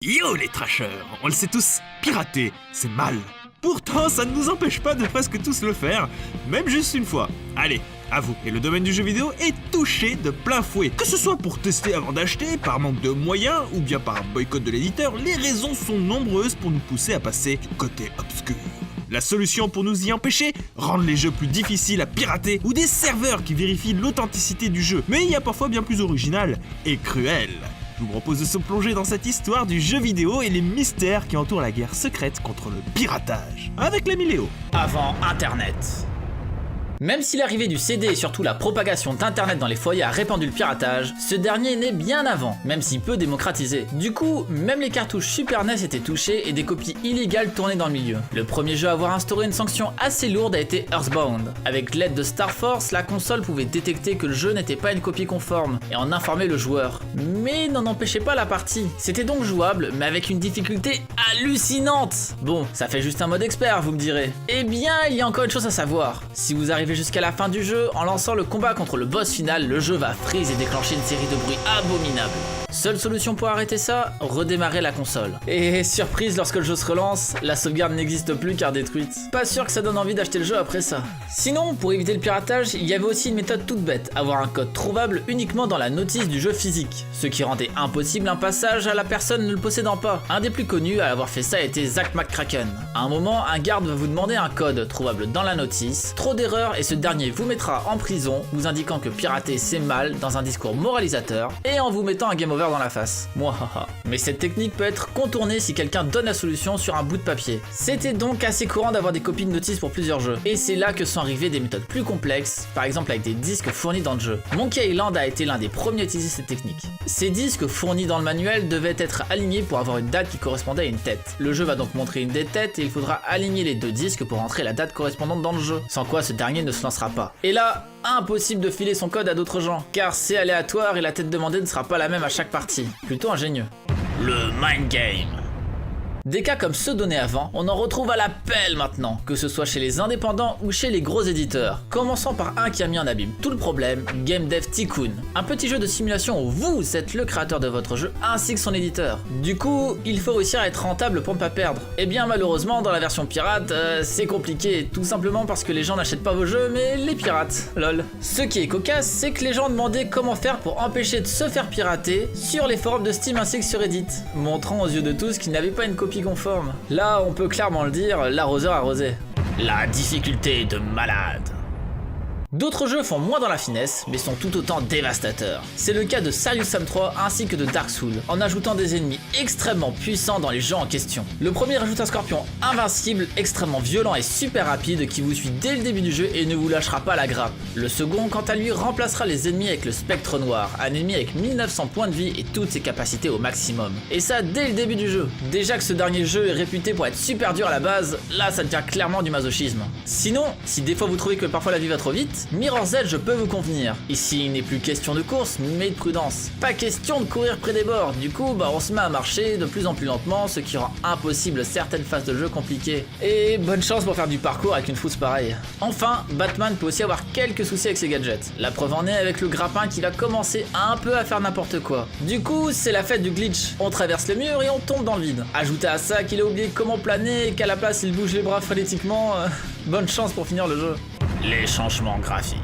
Yo les trashers, on le sait tous, pirater, c'est mal. Pourtant, ça ne nous empêche pas de presque tous le faire, même juste une fois. Allez, à vous. Et le domaine du jeu vidéo est touché de plein fouet. Que ce soit pour tester avant d'acheter, par manque de moyens, ou bien par un boycott de l'éditeur, les raisons sont nombreuses pour nous pousser à passer du côté obscur. La solution pour nous y empêcher, rendre les jeux plus difficiles à pirater ou des serveurs qui vérifient l'authenticité du jeu. Mais il y a parfois bien plus original et cruel. Je vous propose de se plonger dans cette histoire du jeu vidéo et les mystères qui entourent la guerre secrète contre le piratage. Avec l'ami Léo. Avant Internet. Même si l'arrivée du CD et surtout la propagation d'Internet dans les foyers a répandu le piratage, ce dernier est né bien avant, même si peu démocratisé. Du coup, même les cartouches Super NES étaient touchées et des copies illégales tournaient dans le milieu. Le premier jeu à avoir instauré une sanction assez lourde a été Earthbound. Avec l'aide de Star Force, la console pouvait détecter que le jeu n'était pas une copie conforme et en informer le joueur. Mais n'en empêchait pas la partie. C'était donc jouable, mais avec une difficulté hallucinante. Bon, ça fait juste un mode expert, vous me direz. Eh bien, il y a encore une chose à savoir. Si vous arrivez jusqu'à la fin du jeu, en lançant le combat contre le boss final, le jeu va freeze et déclencher une série de bruits abominables. Seule solution pour arrêter ça, redémarrer la console. Et surprise, lorsque le jeu se relance, la sauvegarde n'existe plus car détruite. Pas sûr que ça donne envie d'acheter le jeu après ça. Sinon, pour éviter le piratage, il y avait aussi une méthode toute bête, avoir un code trouvable uniquement dans la notice du jeu physique, ce qui rendait impossible un passage à la personne ne le possédant pas. Un des plus connus à avoir fait ça était Zack McCracken. À un moment, un garde va vous demander un code trouvable dans la notice, trop d'erreurs et ce dernier vous mettra en prison, vous indiquant que pirater c'est mal dans un discours moralisateur et en vous mettant un game over dans la face. Mouahaha. Mais cette technique peut être contournée si quelqu'un donne la solution sur un bout de papier. C'était donc assez courant d'avoir des copies de notices pour plusieurs jeux. Et c'est là que sont arrivées des méthodes plus complexes, par exemple avec des disques fournis dans le jeu. Monkey Island a été l'un des premiers à utiliser cette technique. Ces disques fournis dans le manuel devaient être alignés pour avoir une date qui correspondait à une tête. Le jeu va donc montrer une des têtes et il faudra aligner les deux disques pour entrer la date correspondante dans le jeu, sans quoi ce dernier ne se lancera pas. Et là, impossible de filer son code à d'autres gens, car c'est aléatoire et la tête demandée ne sera pas la même à chaque partie. Plutôt ingénieux. Le mind game. Des cas comme ceux donnés avant, on en retrouve à la pelle maintenant, que ce soit chez les indépendants ou chez les gros éditeurs. Commençons par un qui a mis en abîme tout le problème, Game Dev Tycoon. Un petit jeu de simulation où vous êtes le créateur de votre jeu ainsi que son éditeur. Du coup, il faut réussir à être rentable pour ne pas perdre. Et bien malheureusement, dans la version pirate, c'est compliqué, tout simplement parce que les gens n'achètent pas vos jeux, mais les pirates, lol. Ce qui est cocasse, c'est que les gens demandaient comment faire pour empêcher de se faire pirater sur les forums de Steam ainsi que sur Reddit, montrant aux yeux de tous qu'ils n'avaient pas une copie conforme. Là, on peut clairement le dire, l'arroseur arrosé. La difficulté de malade. D'autres jeux font moins dans la finesse, mais sont tout autant dévastateurs. C'est le cas de Serious Sam 3 ainsi que de Dark Souls, en ajoutant des ennemis extrêmement puissants dans les jeux en question. Le premier ajoute un scorpion invincible, extrêmement violent et super rapide qui vous suit dès le début du jeu et ne vous lâchera pas la grappe. Le second, quant à lui, remplacera les ennemis avec le Spectre Noir, un ennemi avec 1900 points de vie et toutes ses capacités au maximum. Et ça dès le début du jeu. Déjà que ce dernier jeu est réputé pour être super dur à la base, là ça devient clairement du masochisme. Sinon, si des fois vous trouvez que parfois la vie va trop vite, Mirror's Edge peut vous convenir. Ici, il n'est plus question de course, mais de prudence. Pas question de courir près des bords, du coup, on se met à marcher de plus en plus lentement, ce qui rend impossible certaines phases de jeu compliquées. Et bonne chance pour faire du parcours avec une frousse pareille. Enfin, Batman peut aussi avoir quelques soucis avec ses gadgets. La preuve en est avec le grappin qui va commencer un peu à faire n'importe quoi. Du coup, c'est la fête du glitch. On traverse le mur et on tombe dans le vide. Ajoutez à ça qu'il a oublié comment planer et qu'à la place il bouge les bras frénétiquement, bonne chance pour finir le jeu. Les changements graphiques.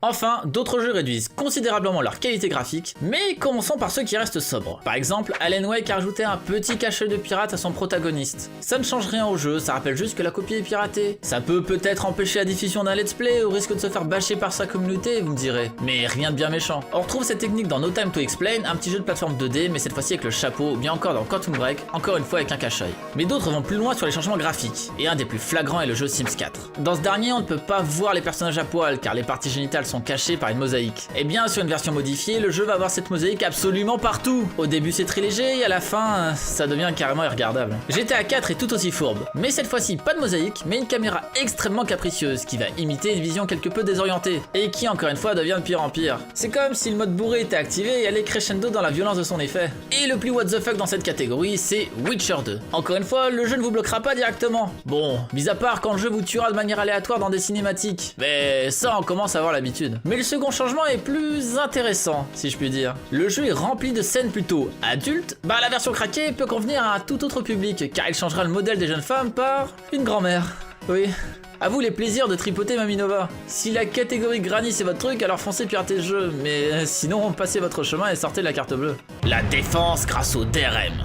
Enfin, d'autres jeux réduisent considérablement leur qualité graphique, mais commençons par ceux qui restent sobres. Par exemple, Alan Wake a rajouté un petit cachet de pirate à son protagoniste. Ça ne change rien au jeu, ça rappelle juste que la copie est piratée. Ça peut peut-être empêcher la diffusion d'un let's play au risque de se faire bâcher par sa communauté, vous me direz. Mais rien de bien méchant. On retrouve cette technique dans No Time to Explain, un petit jeu de plateforme 2D, mais cette fois-ci avec le chapeau, ou bien encore dans Quantum Break, encore une fois avec un cache-œil. Mais d'autres vont plus loin sur les changements graphiques, et un des plus flagrants est le jeu Sims 4. Dans ce dernier, on ne peut pas voir les personnages à poil, car les parties génitales sont cachées par une mosaïque. Et bien sur une version modifiée, le jeu va avoir cette mosaïque absolument partout. Au début c'est très léger et à la fin, ça devient carrément irregardable. GTA 4 est tout aussi fourbe, mais cette fois-ci pas de mosaïque, mais une caméra extrêmement capricieuse qui va imiter une vision quelque peu désorientée, et qui encore une fois devient de pire en pire. C'est comme si le mode bourré était activé et allait crescendo dans la violence de son effet. Et le plus what the fuck dans cette catégorie, c'est Witcher 2. Encore une fois, le jeu ne vous bloquera pas directement. Bon, mis à part quand le jeu vous tuera de manière aléatoire dans des cinématiques. Mais ça on commence à avoir l'habitude. d'habitude. Mais le second changement est plus intéressant, si je puis dire. Le jeu est rempli de scènes plutôt adultes, bah la version craquée peut convenir à un tout autre public, car il changera le modèle des jeunes femmes par une grand-mère. Oui. À vous les plaisirs de tripoter Maminova. Si la catégorie Granny c'est votre truc, alors foncez pirater le jeu, mais sinon passez votre chemin et sortez de la carte bleue. La défense grâce au DRM.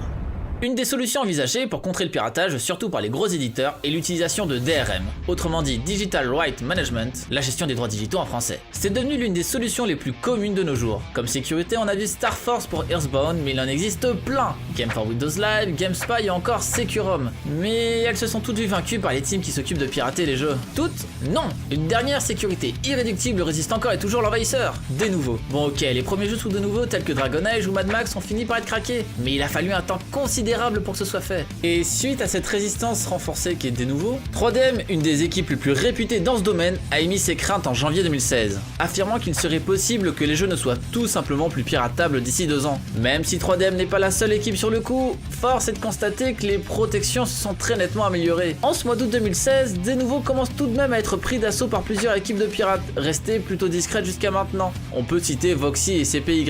Une des solutions envisagées pour contrer le piratage, surtout par les gros éditeurs, est l'utilisation de DRM, autrement dit Digital Right Management, la gestion des droits digitaux en français. C'est devenu l'une des solutions les plus communes de nos jours. Comme sécurité, on a vu Star Force pour Earthbound, mais il en existe plein. Game for Windows Live, GameSpy et encore Securom. Mais elles se sont toutes vues vaincues par les teams qui s'occupent de pirater les jeux. Toutes? Non. Une dernière sécurité irréductible résiste encore et toujours l'envahisseur. Des nouveaux. Bon ok, les premiers jeux sous de nouveaux tels que Dragon Age ou Mad Max ont fini par être craqués, mais il a fallu un temps considérable pour que ce soit fait. Et suite à cette résistance renforcée qui est des nouveaux, 3DM, une des équipes les plus réputées dans ce domaine, a émis ses craintes en janvier 2016, affirmant qu'il serait possible que les jeux ne soient tout simplement plus piratables d'ici 2 ans. Même si 3DM n'est pas la seule équipe sur le coup, force est de constater que les protections se sont très nettement améliorées. En ce mois d'août 2016, des nouveaux commencent tout de même à être pris d'assaut par plusieurs équipes de pirates, restées plutôt discrètes jusqu'à maintenant. On peut citer Voxy et CPY.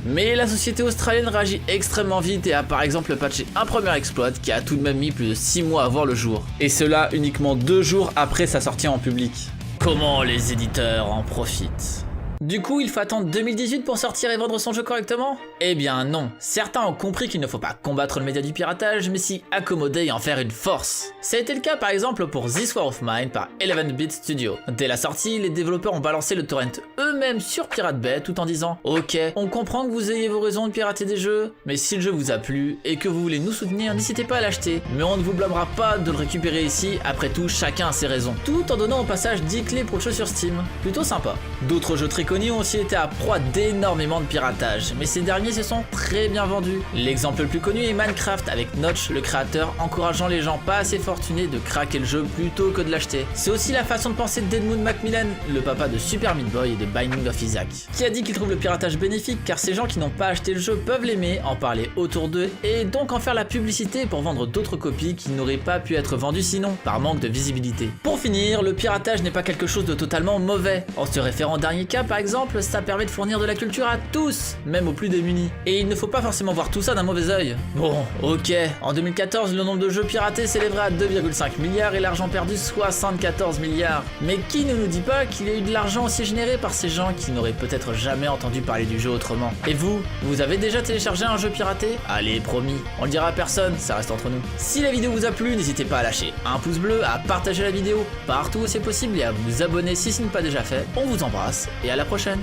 Mais la société australienne réagit extrêmement vite et a par exemple patché un premier exploit qui a tout de même mis plus de 6 mois à voir le jour. Et cela uniquement 2 jours après sa sortie en public. Comment les éditeurs en profitent? Du coup, il faut attendre 2018 pour sortir et vendre son jeu correctement? Eh bien non. Certains ont compris qu'il ne faut pas combattre le média du piratage, mais s'y accommoder et en faire une force. Ça a été le cas par exemple pour This War of Mine par 11-Bit Studio. Dès la sortie, les développeurs ont balancé le torrent eux-mêmes sur Pirate Bay tout en disant « Ok, on comprend que vous ayez vos raisons de pirater des jeux, mais si le jeu vous a plu et que vous voulez nous soutenir, n'hésitez pas à l'acheter. Mais on ne vous blâmera pas de le récupérer ici, après tout, chacun a ses raisons. » Tout en donnant au passage 10 clés pour le jeu sur Steam. Plutôt sympa. D'autres jeux très connus ont aussi été à proie d'énormément de piratage, mais ces derniers se sont très bien vendus. L'exemple le plus connu est Minecraft, avec Notch, le créateur, encourageant les gens pas assez fortunés de craquer le jeu plutôt que de l'acheter. C'est aussi la façon de penser de Deadmoon Macmillan, le papa de Super Meat Boy et de Binding of Isaac, qui a dit qu'il trouve le piratage bénéfique car ces gens qui n'ont pas acheté le jeu peuvent l'aimer, en parler autour d'eux et donc en faire la publicité pour vendre d'autres copies qui n'auraient pas pu être vendues sinon, par manque de visibilité. Pour finir, le piratage n'est pas quelque chose de totalement mauvais. En se référant au dernier cas par exemple, ça permet de fournir de la culture à tous, même aux plus démunis. Et il ne faut pas forcément voir tout ça d'un mauvais œil. Bon, ok, en 2014, le nombre de jeux piratés s'élèverait à 2,5 milliards et l'argent perdu 74 milliards. Mais qui ne nous dit pas qu'il y a eu de l'argent aussi généré par ces gens qui n'auraient peut-être jamais entendu parler du jeu autrement? Et vous avez déjà téléchargé un jeu piraté? Allez, promis, on le dira à personne, ça reste entre nous. Si la vidéo vous a plu, n'hésitez pas à lâcher un pouce bleu, à partager la vidéo partout où c'est possible et à vous abonner si ce n'est pas déjà fait. On vous embrasse et à la prochaine.